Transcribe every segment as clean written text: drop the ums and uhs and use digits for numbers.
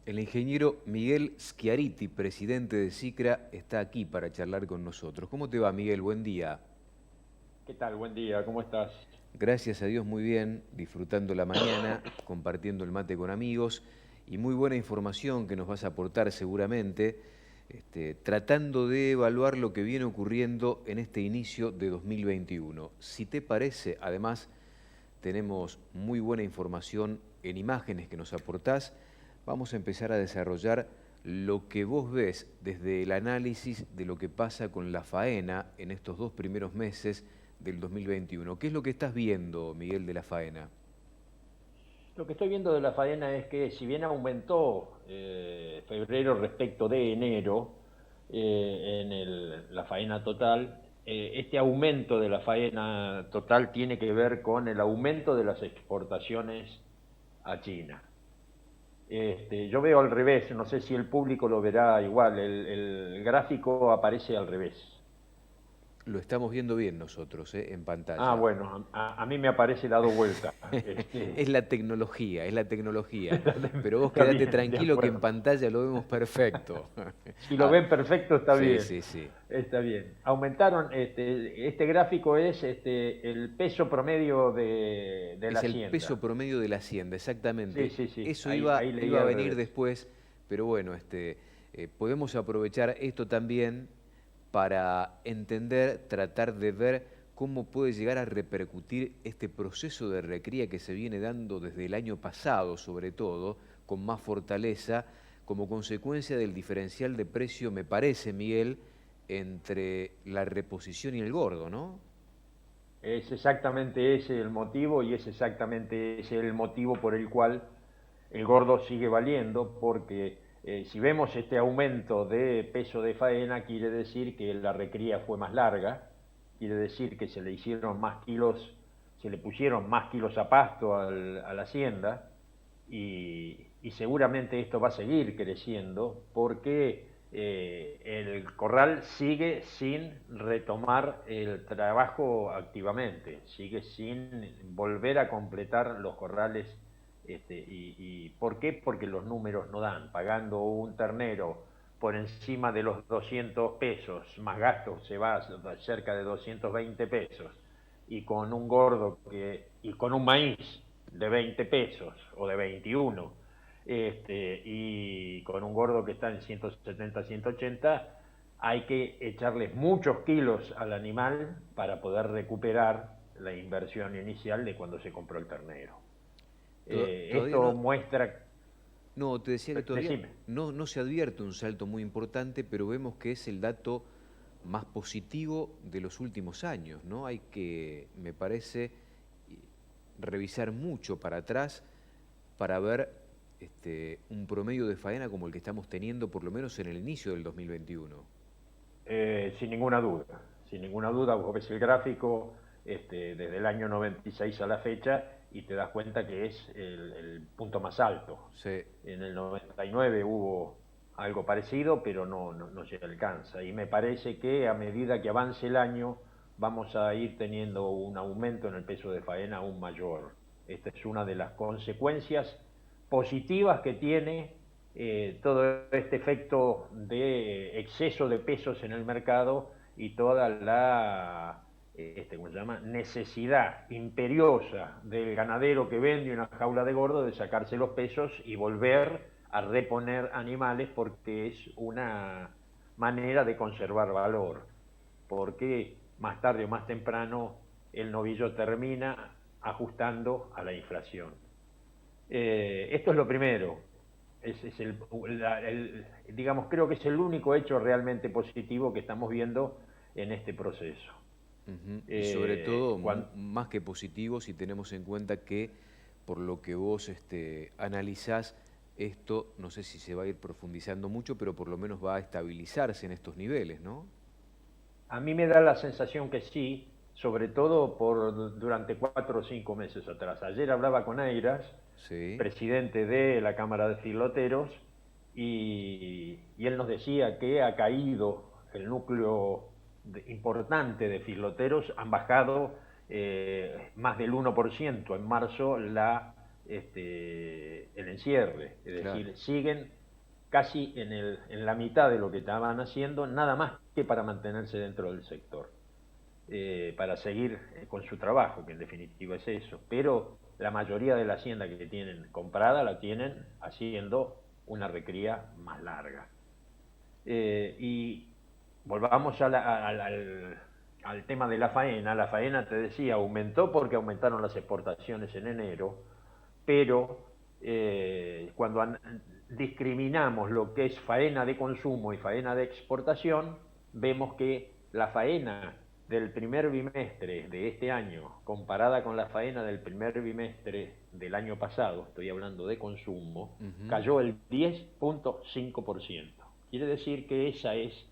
El ingeniero Miguel Schiariti, presidente de SICRA, está aquí para charlar con nosotros. ¿Cómo te va, Miguel? Buen día. ¿Qué tal? Buen día, ¿cómo estás? Gracias a Dios muy bien, disfrutando la mañana, compartiendo el mate con amigos y muy buena información que nos vas a aportar seguramente, tratando de evaluar lo que viene ocurriendo en este inicio de 2021. Si te parece, además, tenemos muy buena información en imágenes que nos aportás. Vamos a empezar a desarrollar lo que vos ves desde el análisis de lo que pasa con la faena en estos 2 primeros meses del 2021. ¿Qué es lo que estás viendo, Miguel, de la faena? Lo que estoy viendo de la faena es que si bien aumentó febrero respecto de enero la faena total, este aumento de la faena total tiene que ver con el aumento de las exportaciones a China. Yo veo al revés, no sé si el público lo verá igual, el gráfico aparece al revés. Lo estamos viendo bien nosotros, en Ah, pantalla. bueno, a mí me aparece dado vuelta. Es la tecnología, es la tecnología. Pero vos Está quedate bien, de tranquilo que en acuerdo. pantalla lo vemos perfecto. Si lo Ah, ven perfecto, está sí, bien. sí, sí. Está bien. Aumentaron, este gráfico es el peso promedio de la Es el peso hacienda. promedio de la hacienda, Sí, exactamente. sí, sí. Eso Ahí leí iba a al venir revés. después, pero bueno, podemos aprovechar esto también para entender, tratar de ver cómo puede llegar a repercutir este proceso de recría que se viene dando desde el año pasado, sobre todo, con más fortaleza, como consecuencia del diferencial de precio, me parece, Miguel, entre la reposición y el gordo, ¿no? Es exactamente ese el motivo y es exactamente ese el motivo por el cual el gordo sigue valiendo, porque si vemos este aumento de peso de faena, quiere decir que la recría fue más larga, quiere decir que se le hicieron más kilos, se le pusieron más kilos a pasto a la hacienda, y seguramente esto va a seguir creciendo porque el corral sigue sin retomar el trabajo activamente, sigue sin volver a completar los corrales. ¿Y por qué? Porque los números no dan. Pagando un ternero por encima de los 200 pesos, más gastos, se va a cerca de 220 pesos, y con un gordo y con un maíz de 20 pesos o de 21, y con un gordo que está en 170, 180, hay que echarles muchos kilos al animal para poder recuperar la inversión inicial de cuando se compró el ternero. Todavía Esto no, muestra, no, te decía que todavía decime. no se advierte un salto muy importante, pero vemos que es el dato más positivo de los últimos años, ¿no? Hay que, me parece, y- revisar mucho para atrás para ver un promedio de faena como el que estamos teniendo, por lo menos en el inicio del 2021. Sin ninguna duda, sin ninguna duda, vos ves el gráfico desde el año 96 a la fecha y te das cuenta que es el punto más alto. Sí. En el 99 hubo algo parecido, pero no se alcanza. Y me parece que a medida que avance el año vamos a ir teniendo un aumento en el peso de faena aún mayor. Esta es una de las consecuencias positivas que tiene todo este efecto de exceso de pesos en el mercado y toda la ¿cómo se llama? Necesidad imperiosa del ganadero que vende una jaula de gordo de sacarse los pesos y volver a reponer animales, porque es una manera de conservar valor, porque más tarde o más temprano el novillo termina ajustando a la inflación. Esto es lo primero. Es digamos, creo que es el único hecho realmente positivo que estamos viendo en este proceso. Ujú. Y sobre todo, Cuando, más que positivo, si tenemos en cuenta que por lo que vos analizás, esto no sé si se va a ir profundizando mucho, pero por lo menos va a estabilizarse en estos niveles, ¿no? a mí me da la sensación que sí, sobre todo durante 4 o 5 meses atrás. Ayer hablaba con Eiras, Sí. presidente de la Cámara de Filoteros, y él nos decía que ha caído el núcleo importante de filoteros, han bajado más del 1% en marzo el encierre, es Claro. decir, siguen casi en la mitad de lo que estaban haciendo, nada más que para mantenerse dentro del sector, para seguir con su trabajo, que en definitiva es eso. Pero la mayoría de la hacienda que tienen comprada la tienen haciendo una recría más larga. Y volvamos al tema de la faena. La faena, te decía, aumentó porque aumentaron las exportaciones en enero, pero cuando discriminamos lo que es faena de consumo y faena de exportación, vemos que la faena del primer bimestre de este año, comparada con la faena del primer bimestre del año pasado, estoy hablando de consumo, cayó el 10.5%. Quiere decir que esa es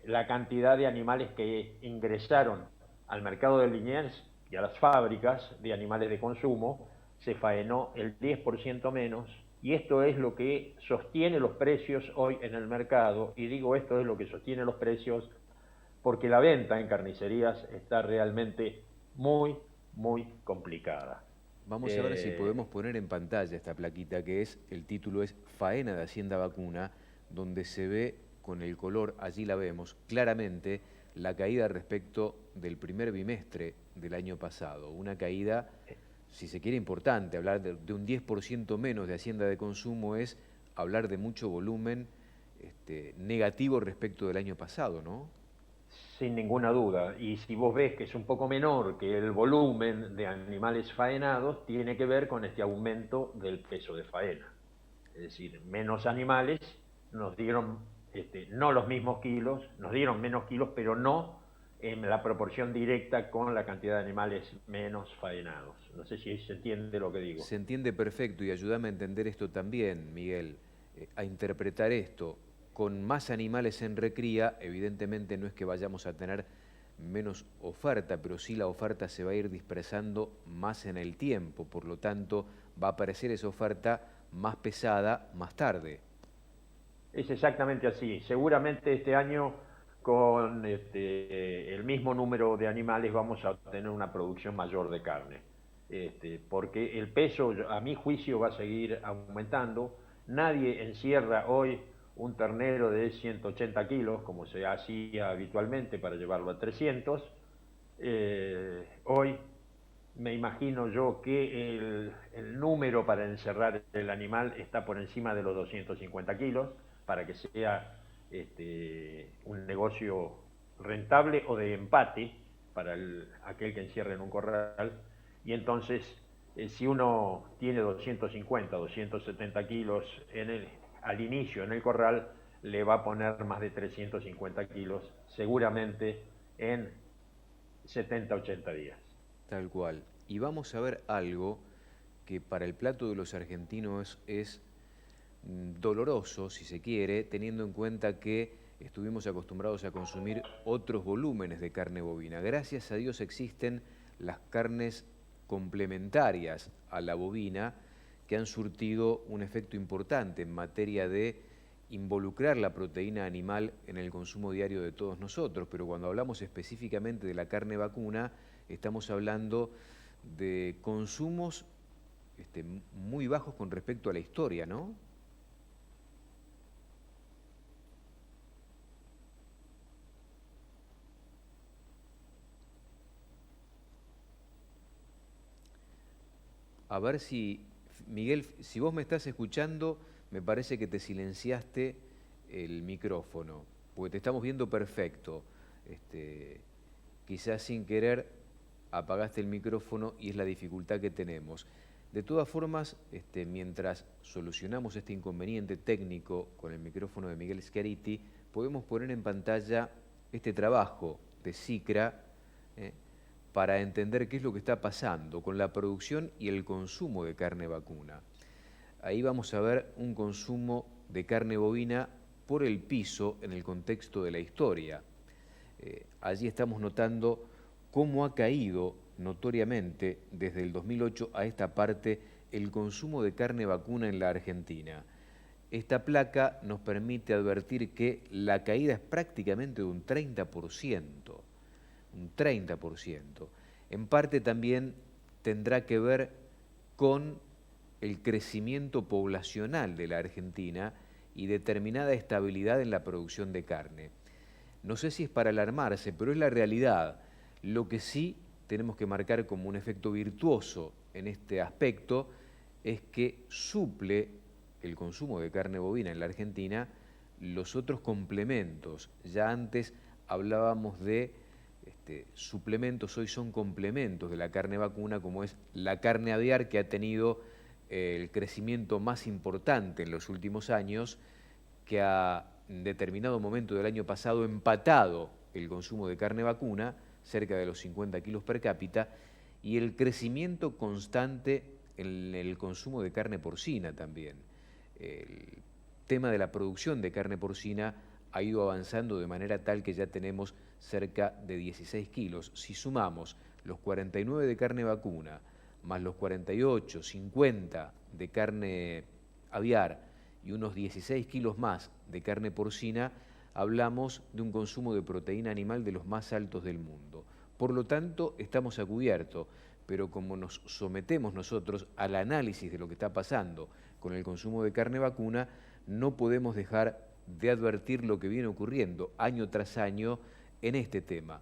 la cantidad de animales que ingresaron al mercado de Liniers y a las fábricas de animales de consumo. Se faenó el 10% menos, y esto es lo que sostiene los precios hoy en el mercado. Y digo, esto es lo que sostiene los precios porque la venta en carnicerías está realmente muy, muy complicada. Vamos a ver si podemos poner en pantalla esta plaquita que es, el título es Faena de Hacienda Vacuna, donde se ve con el color, allí la vemos claramente, la caída respecto del primer bimestre del año pasado. Una caída, si se quiere, importante. Hablar de un 10% menos de hacienda de consumo es hablar de mucho volumen negativo respecto del año pasado, ¿no? Sin ninguna duda. Y si vos ves que es un poco menor que el volumen de animales faenados, tiene que ver con este aumento del peso de faena. Es decir, menos animales nos dieron no los mismos kilos, nos dieron menos kilos, pero no en la proporción directa con la cantidad de animales menos faenados. No sé si se entiende lo que digo. Se entiende perfecto, y ayúdame a entender esto también, Miguel, a interpretar esto. Con más animales en recría, evidentemente no es que vayamos a tener menos oferta, pero sí la oferta se va a ir dispersando más en el tiempo, por lo tanto va a aparecer esa oferta más pesada más tarde. Es exactamente así. Seguramente este año, con el mismo número de animales, vamos a tener una producción mayor de carne. Porque el peso, a mi juicio, va a seguir aumentando. Nadie encierra hoy un ternero de 180 kilos, como se hacía habitualmente, para llevarlo a 300. Hoy me imagino yo que el número para encerrar el animal está por encima de los 250 kilos, para que sea un negocio rentable o de empate para aquel que encierra en un corral. Y entonces, si uno tiene 250, 270 kilos al inicio en el corral, le va a poner más de 350 kilos seguramente en 70, 80 días. Tal cual. Y vamos a ver algo que para el plato de los argentinos es doloroso, si se quiere, teniendo en cuenta que estuvimos acostumbrados a consumir otros volúmenes de carne bovina. Gracias a Dios existen las carnes complementarias a la bovina que han surtido un efecto importante en materia de involucrar la proteína animal en el consumo diario de todos nosotros, pero cuando hablamos específicamente de la carne vacuna, estamos hablando de consumos muy bajos con respecto a la historia, ¿no? A ver si, Miguel, si vos me estás escuchando, me parece que te silenciaste el micrófono, porque te estamos viendo perfecto. Quizás sin querer apagaste el micrófono y es la dificultad que tenemos. De todas formas, mientras solucionamos este inconveniente técnico con el micrófono de Miguel Schiariti, podemos poner en pantalla este trabajo de CICRA, para entender qué es lo que está pasando con la producción y el consumo de carne vacuna. Ahí vamos a ver un consumo de carne bovina por el piso en el contexto de la historia. Allí estamos notando cómo ha caído notoriamente desde el 2008 a esta parte el consumo de carne vacuna en la Argentina. Esta placa nos permite advertir que la caída es prácticamente de un 30%. Un 30%. En parte también tendrá que ver con el crecimiento poblacional de la Argentina y determinada estabilidad en la producción de carne. No sé si es para alarmarse, pero es la realidad. Lo que sí tenemos que marcar como un efecto virtuoso en este aspecto es que suple el consumo de carne bovina en la Argentina los otros complementos. Ya antes hablábamos de suplementos, hoy son complementos de la carne vacuna, como es la carne aviar, que ha tenido el crecimiento más importante en los últimos años, que en determinado momento del año pasado empatado el consumo de carne vacuna, cerca de los 50 kilos per cápita, y el crecimiento constante en el consumo de carne porcina también. El tema de la producción de carne porcina ha ido avanzando de manera tal que ya tenemos cerca de 16 kilos. Si sumamos los 49 de carne vacuna, más los 48, 50 de carne aviar y unos 16 kilos más de carne porcina, hablamos de un consumo de proteína animal de los más altos del mundo. Por lo tanto, estamos a cubierto, pero como nos sometemos nosotros al análisis de lo que está pasando con el consumo de carne vacuna, no podemos dejar de advertir lo que viene ocurriendo año tras año en este tema.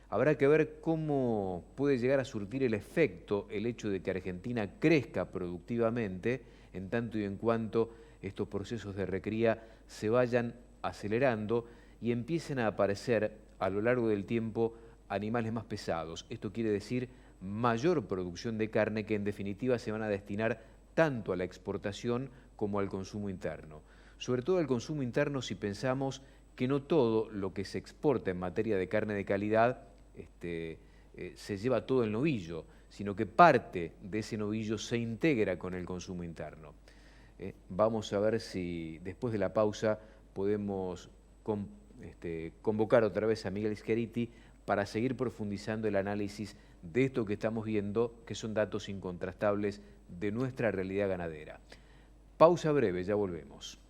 Habrá que ver cómo puede llegar a surtir el efecto el hecho de que Argentina crezca productivamente, en tanto y en cuanto estos procesos de recría se vayan acelerando y empiecen a aparecer a lo largo del tiempo animales más pesados. Esto quiere decir mayor producción de carne que en definitiva se van a destinar tanto a la exportación como al consumo interno. Sobre todo al consumo interno si pensamos que no todo lo que se exporta en materia de carne de calidad se lleva todo el novillo, sino que parte de ese novillo se integra con el consumo interno. Vamos a ver si después de la pausa podemos convocar otra vez a Miguel Schiaretti para seguir profundizando el análisis de esto que estamos viendo, que son datos incontrastables de nuestra realidad ganadera. Pausa breve, ya volvemos.